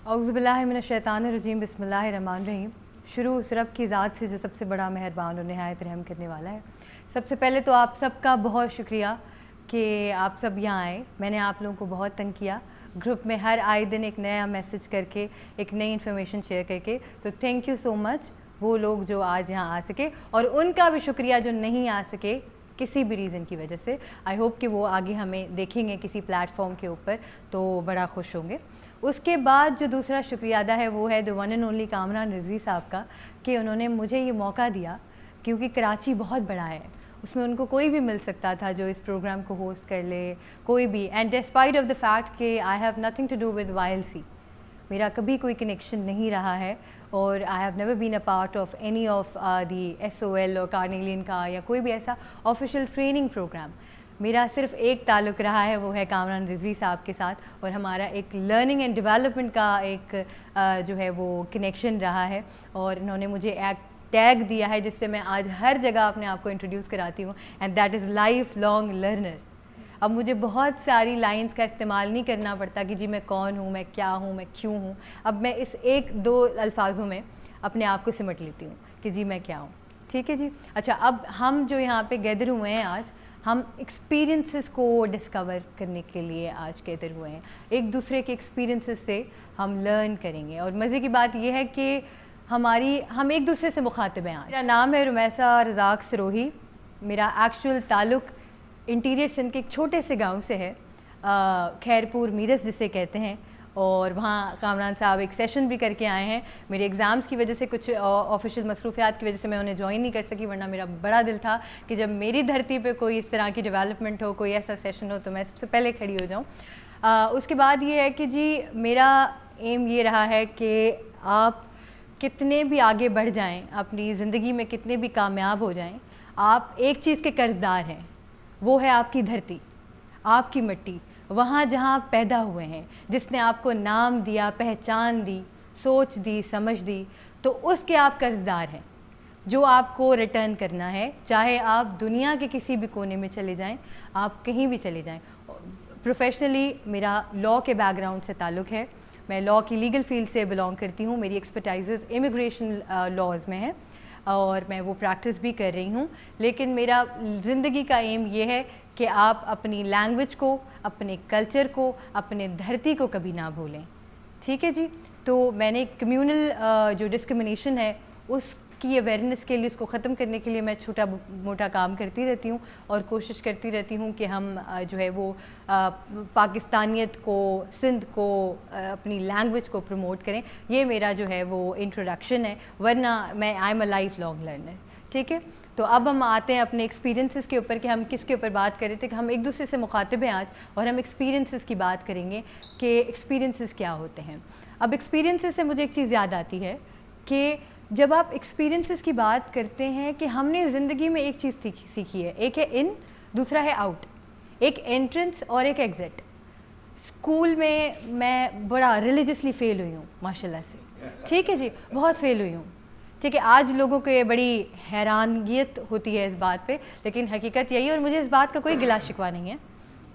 औज़ुबिल्लाहिमिनश्शैतानिर्रजीम बिस्मिल्लाहिर्रहमानिर्रहीम। शुरू उस रब की ज़ात से जो सबसे बड़ा मेहरबान और नहायत रहम करने वाला है। सबसे पहले तो आप सबका बहुत शुक्रिया कि आप सब यहाँ आए। मैंने आप लोगों को बहुत तंग किया ग्रुप में हर आए दिन एक नया मैसेज करके, एक नई इन्फॉर्मेशन शेयर करके, तो थैंक यू सो मच वो लोग जो आज यहाँ आ सके, और उनका भी शुक्रिया जो नहीं आ सके किसी भी रीज़न की वजह से। आई होप कि वो आगे हमें देखेंगे किसी प्लेटफॉर्म के ऊपर तो बड़ा खुश होंगे। उसके बाद जो दूसरा शुक्रिया अदा है वो है the one and only Kamran Rizvi साहब का, कि उन्होंने मुझे ये मौका दिया, क्योंकि कराची बहुत बड़ा है, उसमें उनको कोई भी मिल सकता था जो इस प्रोग्राम को होस्ट कर ले, कोई भी। And despite of the fact कि I have nothing to do with YLC, मेरा कभी कोई कनेक्शन नहीं रहा है, और I have never been a part of any of the SOL और कार्नेलियन का या कोई भी ऐसा ऑफिशियल ट्रेनिंग प्रोग्राम। मेरा सिर्फ एक ताल्लुक़ रहा है, वो है कामरान रिजवी साहब के साथ, और हमारा एक लर्निंग एंड डेवलपमेंट का एक जो है वो कनेक्शन रहा है, और इन्होंने मुझे एक टैग दिया है जिससे मैं आज हर जगह अपने आप को इंट्रोड्यूस कराती हूँ, and that is life long learner. अब मुझे बहुत सारी लाइंस का इस्तेमाल नहीं करना पड़ता कि जी मैं कौन हूँ, मैं क्या हूँ, मैं क्यों हूँ। अब मैं इस एक दो अल्फाजों में अपने आप को सिमट लेती हूँ कि जी मैं क्या हूँ। ठीक है जी। अच्छा, अब हम जो यहाँ पे गैदर हुए हैं आज, हम एक्सपीरियंसेस को डिस्कवर करने के लिए आज गैदर हुए हैं। एक दूसरे के एक्सपीरियंसेस से हम लर्न करेंगे, और मज़े की बात यह है कि हम एक दूसरे से मुखातिब हैं। मेरा नाम है रुमैसा रज़ाक सरोही। मेरा एक्चुअल ताल्लुक़ इंटीरियर सिंध के एक छोटे से गांव से है, खैरपुर मीरस जिसे कहते हैं, और वहाँ कामरान साहब एक सेशन भी करके आए हैं। मेरे एग्ज़ाम्स की वजह से, कुछ ऑफिशियल मसरूफियात की वजह से मैं उन्हें ज्वाइन नहीं कर सकी, वरना मेरा बड़ा दिल था कि जब मेरी धरती पे कोई इस तरह की डेवलपमेंट हो, कोई ऐसा सेशन हो, तो मैं सबसे पहले खड़ी हो जाऊँ। उसके बाद ये है कि जी मेरा एम ये रहा है कि आप कितने भी आगे बढ़ जाएँ, अपनी ज़िंदगी में कितने भी कामयाब हो जाएँ, आप एक चीज़ के कर्जदार हैं, वो है आपकी धरती, आपकी मिट्टी, वहाँ जहाँ आप पैदा हुए हैं, जिसने आपको नाम दिया, पहचान दी, सोच दी, समझ दी, तो उसके आप कर्जदार हैं, जो आपको रिटर्न करना है। चाहे आप दुनिया के किसी भी कोने में चले जाएं, आप कहीं भी चले जाएं। प्रोफेशनली मेरा लॉ के बैकग्राउंड से ताल्लुक़ है, मैं लॉ की लीगल फील्ड से बिलोंग करती हूँ। मेरी एक्सपर्टाइज़ इमिग्रेशन लॉज में है, और मैं वो प्रैक्टिस भी कर रही हूँ। लेकिन मेरा ज़िंदगी का एम ये है कि आप अपनी लैंग्वेज को, अपने कल्चर को, अपने धरती को कभी ना भूलें। ठीक है जी। तो मैंने कम्यूनल जो डिस्क्रिमिनेशन है उसकी अवेयरनेस के लिए, उसको ख़त्म करने के लिए मैं छोटा मोटा काम करती रहती हूँ, और कोशिश करती रहती हूँ कि हम जो है वो पाकिस्तानियत को, सिंध को, अपनी लैंग्वेज को प्रमोट करें। ये मेरा जो है वो इंट्रोडक्शन है, वरना I am a life long learner. ठीक है। तो अब हम आते हैं अपने एक्सपीरियंसेस के ऊपर, कि हम किसके ऊपर बात कर रहे थे, कि हम एक दूसरे से मुखातिब हैं आज, और हम एक्सपीरियंसेस की बात करेंगे कि एक्सपीरियंसेस क्या होते हैं। अब एक्सपीरियंसेस से मुझे एक चीज़ याद आती है कि जब आप एक्सपीरियंसेस की बात करते हैं, कि हमने ज़िंदगी में एक चीज़ सीखी है, एक है इन, दूसरा है आउट, एक एंट्रेंस और एक एग्ज़िट। स्कूल में मैं बड़ा रिलीजियसली फ़ेल हुई हूँ माशाल्लाह से। ठीक है जी, बहुत फ़ेल हुई हूँ। ठीक है, आज लोगों को ये बड़ी हैरानियत होती है इस बात पे, लेकिन हकीकत यही है, और मुझे इस बात का कोई गिला शिकवा नहीं है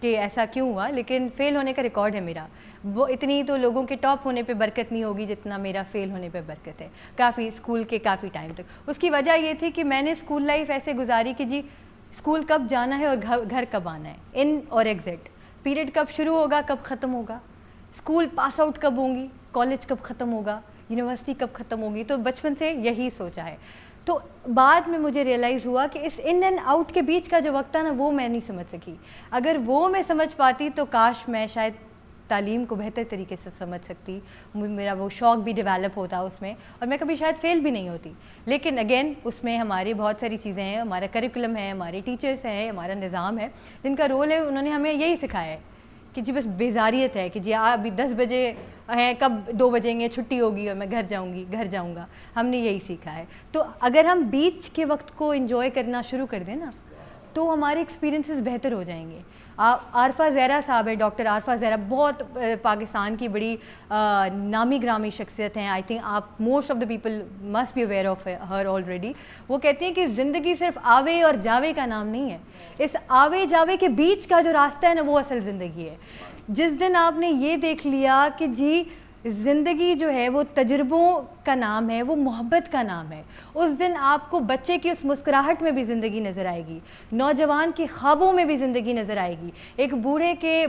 कि ऐसा क्यों हुआ, लेकिन फ़ेल होने का रिकॉर्ड है मेरा। वो इतनी तो लोगों के टॉप होने पे बरकत नहीं होगी जितना मेरा फ़ेल होने पे बरकत है, काफ़ी स्कूल के काफ़ी टाइम तक। उसकी वजह ये थी कि मैंने स्कूल लाइफ ऐसे गुजारी कि जी स्कूल कब जाना है और घर कब आना है, इन और एग्ज़िट, पीरियड कब शुरू होगा, कब ख़त्म होगा, स्कूल पास आउट कब होंगी, कॉलेज कब ख़त्म होगा, यूनिवर्सिटी कब ख़त्म होगी। तो बचपन से यही सोचा है। तो बाद में मुझे रियलाइज़ हुआ कि इस इन एंड आउट के बीच का जो वक्त था ना, वो मैं नहीं समझ सकी। अगर वो मैं समझ पाती तो काश मैं शायद तालीम को बेहतर तरीके से समझ सकती, मेरा वो शौक़ भी डेवलप होता उसमें, और मैं कभी शायद फ़ेल भी नहीं होती। लेकिन अगेन उसमें हमारी बहुत सारी चीज़ें हैं, हमारा करिकुलम है, हमारे टीचर्स हैं, हमारा निज़ाम है, जिनका रोल है, उन्होंने हमें यही सिखाया है कि जी बस बेजारियत है कि जी अभी 10 बजे हैं, कब 2 बजेंगे, छुट्टी होगी और मैं घर जाऊंगा। हमने यही सीखा है। तो अगर हम बीच के वक्त को एंजॉय करना शुरू कर दें ना, तो हमारे एक्सपीरियंसेस बेहतर हो जाएंगे। आरफा ज़हरा साहब है, डॉक्टर आरफा ज़हरा, बहुत पाकिस्तान की बड़ी नामी ग्रामी शख्सियत हैं। आई थिंक आप most of the people must be aware of her already. वो कहती हैं कि ज़िंदगी सिर्फ आवे और जावे का नाम नहीं है, इस आवे जावे के बीच का जो रास्ता है ना, वो असल ज़िंदगी है। जिस दिन आपने ये देख लिया कि जी زندگی جو ہے وہ تجربوں کا نام ہے, وہ محبت کا نام ہے. اس دن آپ کو بچے کی اس مسکراہٹ میں بھی زندگی نظر آئے گی, نوجوان کی خوابوں میں بھی زندگی نظر آئے گی, ایک بوڑھے کے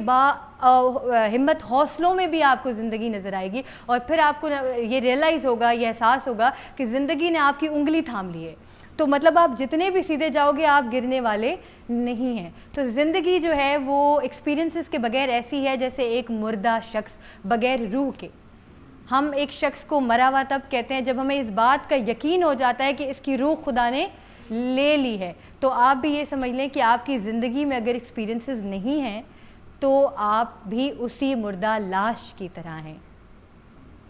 ہمت حوصلوں میں بھی آپ کو زندگی نظر آئے گی, اور پھر آپ کو یہ ریئلائز ہوگا, یہ احساس ہوگا کہ زندگی نے آپ کی انگلی تھام لی ہے. تو مطلب آپ جتنے بھی سیدھے جاؤ گے آپ گرنے والے نہیں ہیں. تو زندگی جو ہے وہ ایکسپیرینسز کے بغیر ایسی ہے جیسے ایک مردہ شخص بغیر روح کے. ہم ایک شخص کو مرا ہوا تب کہتے ہیں جب ہمیں اس بات کا یقین ہو جاتا ہے کہ اس کی روح خدا نے لے لی ہے. تو آپ بھی یہ سمجھ لیں کہ آپ کی زندگی میں اگر ایکسپیرینسز نہیں ہیں تو آپ بھی اسی مردہ لاش کی طرح ہیں.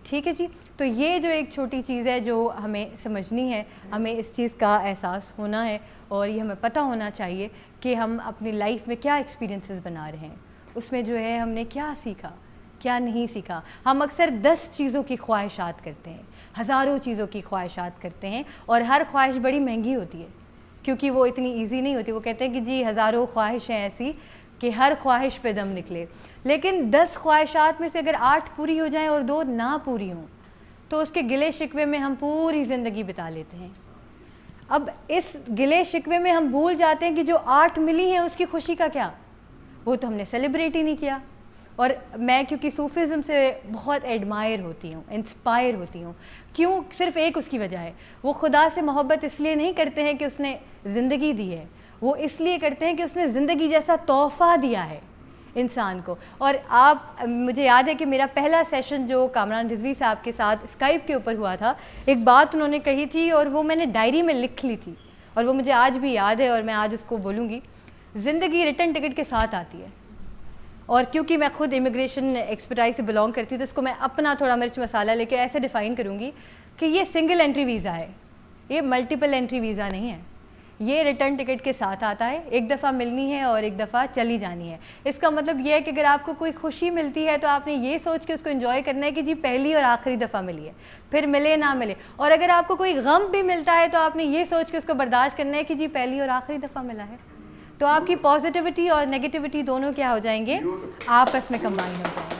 ٹھیک ہے جی. تو یہ جو ایک چھوٹی چیز ہے جو ہمیں سمجھنی ہے, ہمیں اس چیز کا احساس ہونا ہے, اور یہ ہمیں پتہ ہونا چاہیے کہ ہم اپنی لائف میں کیا ایکسپیرینسز بنا رہے ہیں, اس میں جو ہے ہم نے کیا سیکھا, کیا نہیں سیکھا. ہم اکثر 10 چیزوں کی خواہشات کرتے ہیں, ہزاروں چیزوں کی خواہشات کرتے ہیں, اور ہر خواہش بڑی مہنگی ہوتی ہے کیونکہ وہ اتنی ایزی نہیں ہوتی. وہ کہتے ہیں کہ جی ہزاروں خواہشیں ایسی کہ ہر خواہش پہ دم نکلے, لیکن 10 خواہشات میں سے اگر 8 پوری ہو جائیں اور 2 نہ پوری ہوں تو اس کے گلے شکوے میں ہم پوری زندگی بتا لیتے ہیں. اب اس گلے شکوے میں ہم بھول جاتے ہیں کہ جو 8 ملی ہیں اس کی خوشی کا کیا, وہ تو ہم نے سیلیبریٹ ہی نہیں کیا. اور میں کیونکہ صوفیزم سے بہت ایڈمائر ہوتی ہوں, انسپائر ہوتی ہوں. کیوں؟ صرف ایک اس کی وجہ ہے, وہ خدا سے محبت اس لیے نہیں کرتے ہیں کہ اس نے زندگی دی ہے, وہ اس لیے کرتے ہیں کہ اس نے زندگی جیسا تحفہ دیا ہے انسان کو. اور آپ, مجھے یاد ہے کہ میرا پہلا سیشن جو کامران رضوی صاحب کے ساتھ اسکائپ کے اوپر ہوا تھا, ایک بات انہوں نے کہی تھی اور وہ میں نے ڈائری میں لکھ لی تھی, اور وہ مجھے آج بھی یاد ہے اور میں آج اس کو بولوں گی. زندگی ریٹرن ٹکٹ کے ساتھ آتی ہے, اور کیونکہ میں خود امیگریشن ایکسپرٹائز سے بلانگ کرتی ہوں تو اس کو میں اپنا تھوڑا مرچ مسالہ لے کے ایسے ڈیفائن کروں گی کہ یہ سنگل انٹری ویزا ہے, یہ ملٹیپل انٹری ویزا نہیں ہے. یہ ریٹرن ٹکٹ کے ساتھ آتا ہے, ایک دفعہ ملنی ہے اور ایک دفعہ چلی جانی ہے. اس کا مطلب یہ ہے کہ اگر آپ کو کوئی خوشی ملتی ہے تو آپ نے یہ سوچ کے اس کو انجوائے کرنا ہے کہ جی پہلی اور آخری دفعہ ملی ہے, پھر ملے نہ ملے. اور اگر آپ کو کوئی غم بھی ملتا ہے تو آپ نے یہ سوچ کے اس کو برداشت کرنا ہے کہ جی پہلی اور آخری دفعہ ملا ہے. تو آپ کی پازیٹیوٹی اور نیگیٹیوٹی دونوں کیا ہو جائیں گے, آپس میں کمبائن ہو جائیں گے.